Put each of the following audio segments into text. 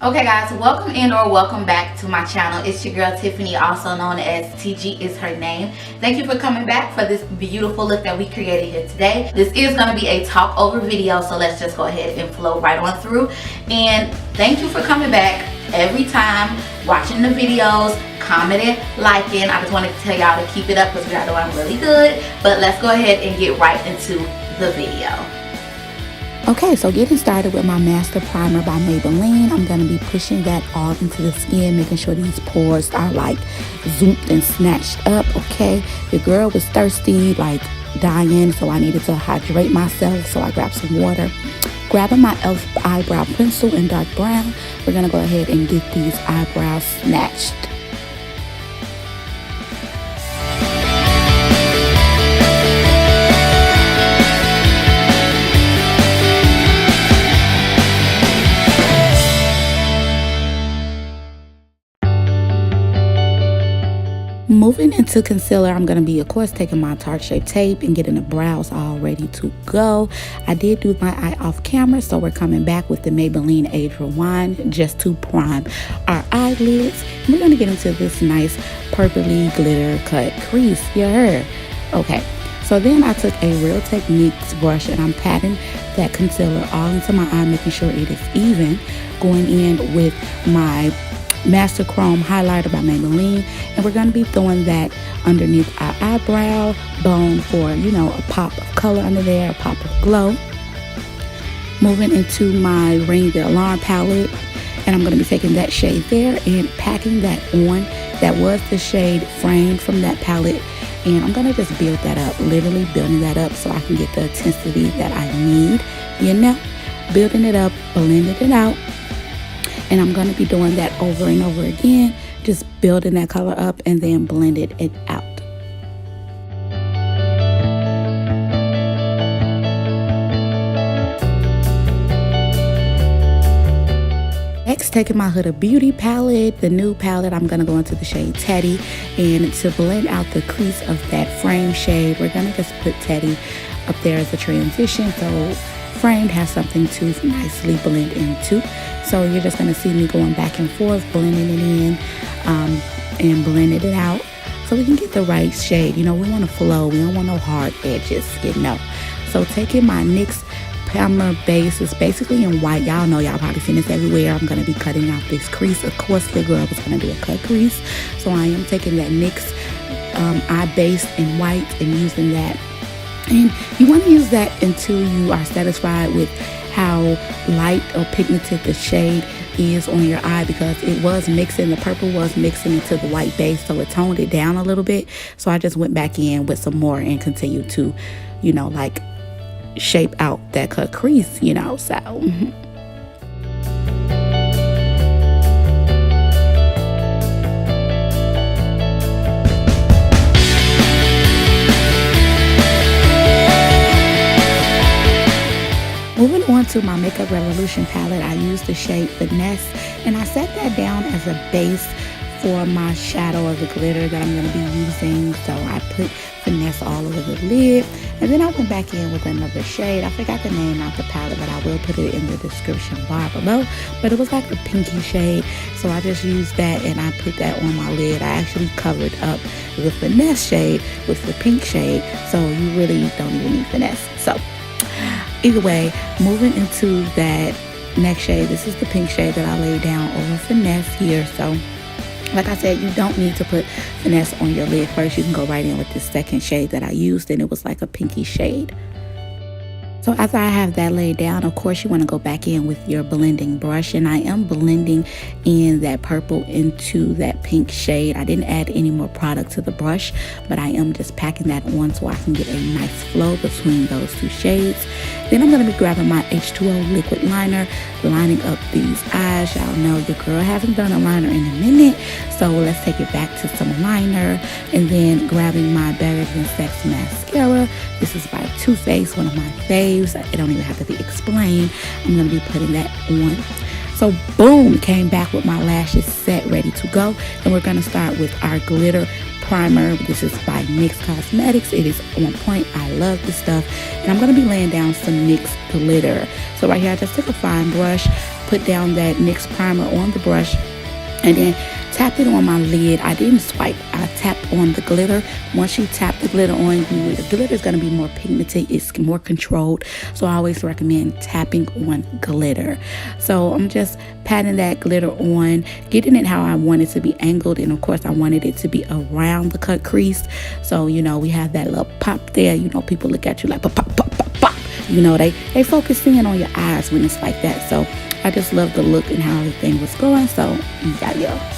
Okay guys, welcome and or welcome back to my channel. It's your girl Tiffany, also known as TG is her name. Thank you for coming back for this beautiful look that we created here today. This is going to be a talk over video, so let's just go ahead and flow right on through. And thank you for coming back every time, watching the videos, commenting, liking. I just wanted to tell y'all to keep it up because y'all know I'm really good. But let's go ahead and get right into the video. Okay, so getting started with my Master Primer by Maybelline. I'm going to be pushing that all into the skin, making sure these pores are like zoomed and snatched up, okay? Your girl was thirsty, like dying, so I needed to hydrate myself, so I grabbed some water. Grabbing my e.l.f. eyebrow pencil in dark brown, we're going to go ahead and get these eyebrows snatched. Moving into concealer, I'm going to be, of course, taking my Tarte Shape Tape and getting the brows all ready to go. I did do my eye off camera, so we're coming back with the Maybelline Age Rewind just to prime our eyelids. And we're going to get into this nice purpley glitter cut crease. You heard? Okay, so then I took a Real Techniques brush and I'm patting that concealer all into my eye, making sure it is even. Going in with my Master Chrome highlighter by Maybelline, and we're going to be throwing that underneath our eyebrow bone for, you know, a pop of color under there, a pop of glow. Moving into my Ring the Alarm palette, and I'm going to be taking that shade there and packing that on. That was the shade Framed from that palette, and I'm going to just build that up, literally building that up so I can get the intensity that I need, you know, building it up, blending it out. And I'm going to be doing that over and over again, just building that color up and then blending it out. Next, taking my Huda Beauty palette, the new palette, I'm going to go into the shade Teddy. And to blend out the crease of that Frame shade, we're going to just put Teddy up there as a transition, so Framed has something to nicely blend into. So you're just going to see me going back and forth, blending it in and blending it out so we can get the right shade. You know, we want to flow. We don't want no hard edges, you know. So taking my NYX Primer base, is basically in white. Y'all know, y'all probably seen this everywhere. I'm going to be cutting out this crease. Of course, the girl was going to do a cut crease. So I am taking that NYX eye base in white and using that. And you want to use that until you are satisfied with how light or pigmented the shade is on your eye, because it was mixing, the purple was mixing into the white base, so it toned it down a little bit. So I just went back in with some more and continued to, you know, like shape out that cut crease, you know, so. Moving on to my Makeup Revolution palette, I used the shade Finesse, and I set that down as a base for my shadow of the glitter that I'm going to be using. So I put Finesse all over the lid, and then I went back in with another shade. I forgot the name of the palette, but I will put it in the description bar below. But it was like a pinky shade, so I just used that and I put that on my lid. I actually covered up the Finesse shade with the pink shade, so you really don't even need Finesse. So either way, moving into that next shade, this is the pink shade that I laid down over Finesse here. So like I said, you don't need to put Finesse on your lid first. You can go right in with the second shade that I used, and it was like a pinky shade. So after I have that laid down, of course, you want to go back in with your blending brush, and I am blending in that purple into that pink shade. I didn't add any more product to the brush, but I am just packing that on so I can get a nice flow between those two shades. Then I'm going to be grabbing my H2O liquid liner, lining up these eyes. Y'all know your girl hasn't done a liner in a minute, so let's take it back to some liner. And then grabbing my Better Than Sex mascara. This is by Too Faced, one of my faves. It don't even have to be explained. I'm going to be putting that on. So boom, came back with my lashes set, ready to go. And we're going to start with our glitter primer. This is by NYX Cosmetics. It is on point. I love this stuff. And I'm going to be laying down some NYX glitter. So right here, I just took a fine brush, put down that NYX primer on the brush and then tapped it on my lid. I didn't swipe, I tapped on the glitter. Once you tap the glitter on, the glitter is going to be more pigmented, it's more controlled, so I always recommend tapping on glitter. So I'm just patting that glitter on, getting it how I want it to be angled, and of course I wanted it to be around the cut crease. So you know, we have that little pop there. You know, people look at you like pop pop pop pop pop. You know, they focus in on your eyes when it's like that. So I just love the look and how everything was going. So yeah.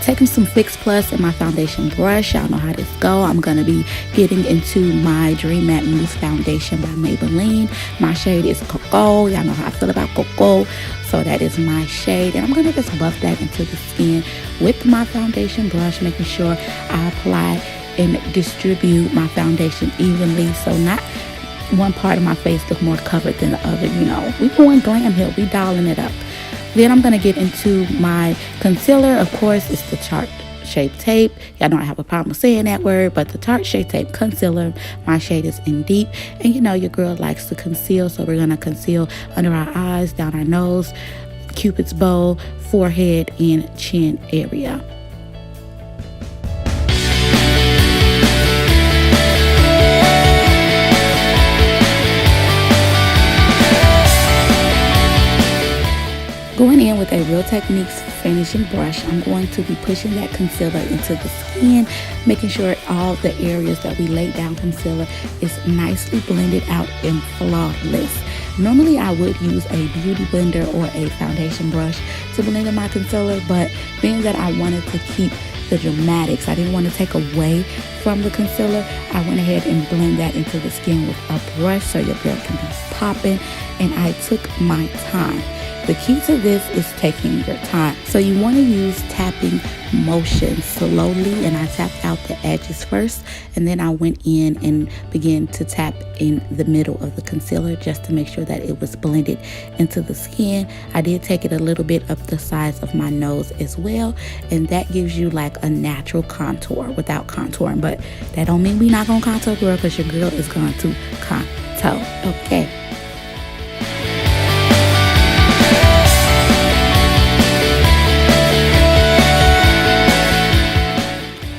Taking some Fix Plus and my foundation brush. Y'all know how this go. I'm going to be getting into my Dream Matte Mousse Foundation by Maybelline. My shade is Cocoa. Y'all know how I feel about Cocoa. So that is my shade. And I'm going to just buff that into the skin with my foundation brush, making sure I apply and distribute my foundation evenly. So not one part of my face look more covered than the other. You know, we going glam here. We dialing it up. Then I'm going to get into my concealer. Of course, it's the Tarte Shape Tape. Y'all know I have a problem saying that word, but the Tarte Shape Tape concealer. My shade is in Deep. And you know, your girl likes to conceal, so we're going to conceal under our eyes, down our nose, Cupid's bow, forehead, and chin area. Going in with a Real Techniques finishing brush, I'm going to be pushing that concealer into the skin, making sure all the areas that we laid down concealer is nicely blended out and flawless. Normally I would use a beauty blender or a foundation brush to blend in my concealer, but being that I wanted to keep the dramatics, I didn't want to take away from the concealer, I went ahead and blend that into the skin with a brush so your girl can be popping, and I took my time. The key to this is taking your time. So you want to use tapping motion slowly, and I tapped out the edges first, and then I went in and began to tap in the middle of the concealer just to make sure that it was blended into the skin. I did take it a little bit up the sides of my nose as well, and that gives you like a natural contour without contouring. But that don't mean we not gonna contour, girl, because your girl is going to contour. Okay.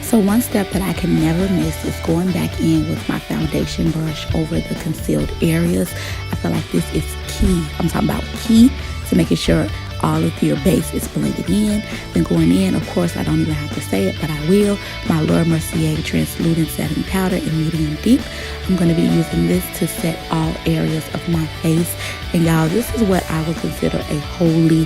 So one step that I can never miss is going back in with my foundation brush over the concealed areas. I feel like this is key. I'm talking about key to making sure all of your base is blended in. Then going in, of course, I don't even have to say it, but I will. My Laura Mercier Translucent Setting Powder in Medium Deep. I'm going to be using this to set all areas of my face. And y'all, this is what I would consider a holy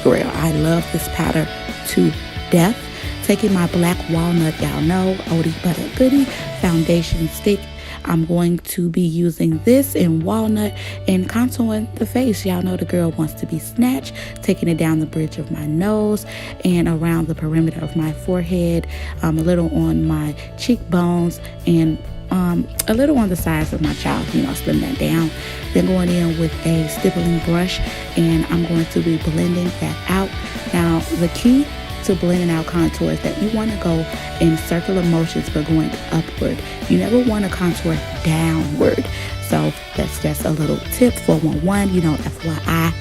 grail. I love this powder to death. Taking my black walnut, y'all know, oldie but a goodie foundation stick. I'm going to be using this in walnut and contouring the face. Y'all know the girl wants to be snatched. Taking it down the bridge of my nose and around the perimeter of my forehead, a little on my cheekbones, and a little on the sides of my child, you know, slim that down. Then going in with a stippling brush, and I'm going to be blending that out. Now, the key to blending out contours that you want to go in circular motions but going upward. You never want to contour downward. So that's just a little tip, 411, you know, FYI.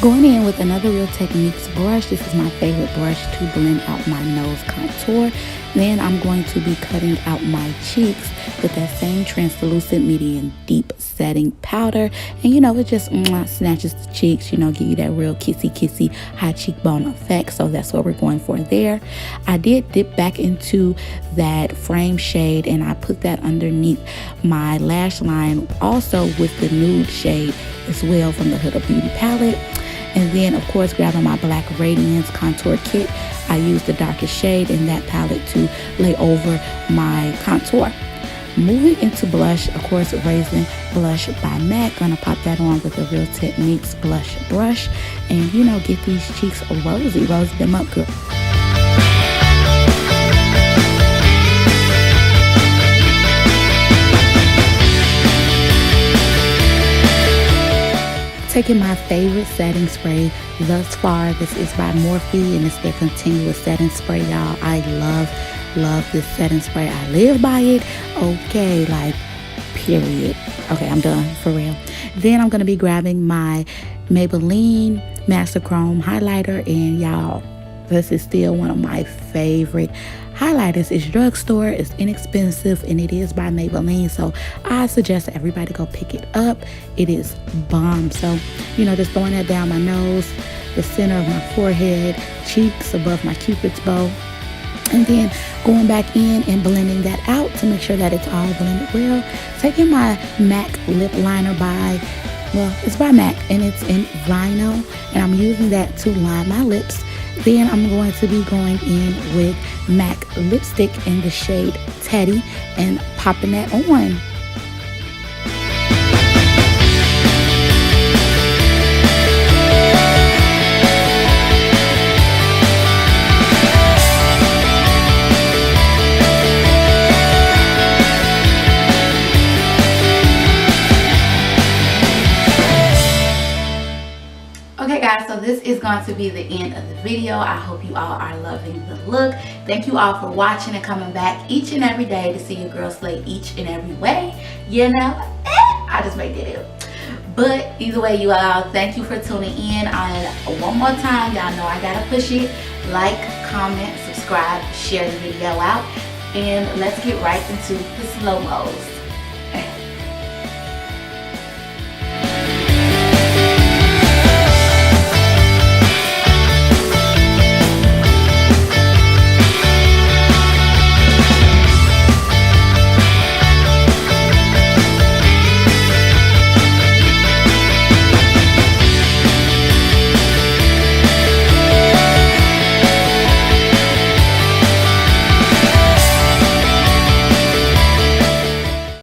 Going in with another Real Techniques brush. This is my favorite brush to blend out my nose contour. Then I'm going to be cutting out my cheeks with that same translucent medium deep setting powder. And you know, it just snatches the cheeks, you know, give you that real kissy high cheekbone effect. So that's what we're going for there. I did dip back into that frame shade, and I put that underneath my lash line, also with the nude shade as well from the Huda Beauty palette. And then, of course, grabbing my Black Radiance Contour Kit, I used the darkest shade in that palette to lay over my contour. Moving into blush, of course, Raisin Blush by MAC. Gonna pop that on with a Real Techniques blush brush. And, you know, get these cheeks rosy them up, girl. taking my favorite setting spray thus far. This is by Morphe, and it's their continuous setting spray, y'all. I love this setting spray. I live by it. Okay, like, period. Okay, I'm done, for real. Then I'm going to be grabbing my Maybelline Master Chrome highlighter, and y'all, this is still one of my favorite highlighters. It's drugstore, it's inexpensive, and it is by Maybelline, so I suggest everybody go pick it up. It is bomb. So, you know, just throwing that down my nose, the center of my forehead, cheeks, above my cupid's bow, and then going back in and blending that out to make sure that it's all blended well. Taking my MAC lip liner it's by MAC, and it's in vinyl, and I'm using that to line my lips. Then I'm going to be going in with MAC lipstick in the shade Teddy and popping that on. Okay guys, so this is going to be the end of the video. I hope you all are loving the look. Thank you all for watching and coming back each and every day to see your girl slay each and every way. You know, I just made that up. But either way, you all, thank you for tuning in. And one more time, y'all know I gotta push it. Like, comment, subscribe, share the video out. And let's get right into the slow-mos.